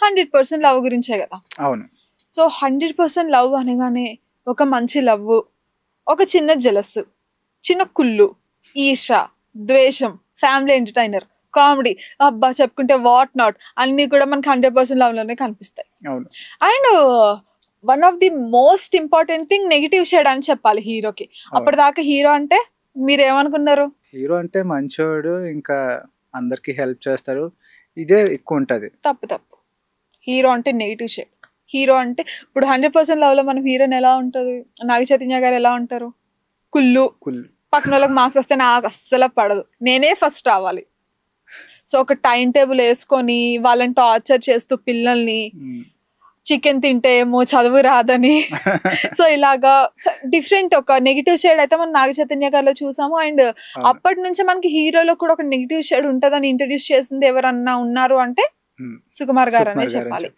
100% love గురించే కదా. అవును. సో 100% లవ్ అనగానే ఒక మంచి లవ్, ఒక చిన్న జలస్సు, చిన్న కుళ్ళు, ఈర్ష, ద్వేషం, ఫ్యామిలీ ఎంటర్టైనర్, కామెడీ, అబ్బా చెప్పుకుంటే వాట్ నాట్ అన్ని కూడా మనకి 100% లవ్ లోనే కనిపిస్తాయి. అవును. And one of the most important thing negative shade అని చెప్పాలి హీరోకి. అప్పటిదాకా హీరో అంటే మీరేమనుకున్నారు? హీరో అంటే మంచోడు, ఇంకా అందరికి హెల్ప్ చేస్తారు, ఇదే ఎక్కువ ఉంటది. తప్పు. హీరో అంటే నెగిటివ్ షేడ్. హీరో అంటే ఇప్పుడు 100% లవ్ లో మనం హీరోని ఎలా ఉంటది, నాగ చైతన్య గారు ఎలా ఉంటారు? కుళ్ళు, పక్కన వాళ్ళకి మార్క్స్ వస్తే నాకు అస్సలు పడదు, నేనే ఫస్ట్ రావాలి. సో ఒక టైం టేబుల్ వేసుకొని వాళ్ళని టార్చర్ చేస్తూ పిల్లల్ని, చికెన్ తింటే ఏమో చదువు రాదని సో ఇలాగా డిఫరెంట్ ఒక నెగిటివ్ షేడ్ అయితే మనం నాగ చైతన్య గారిలో చూసాము. అండ్ అప్పటి నుంచి మనకి హీరోలో కూడా ఒక నెగిటివ్ షేడ్ ఉంటదని ఇంట్రడ్యూస్ చేసింది ఎవరన్నా ఉన్నారు అంటే సుకుమార్ గారు అనే చెప్పాలి.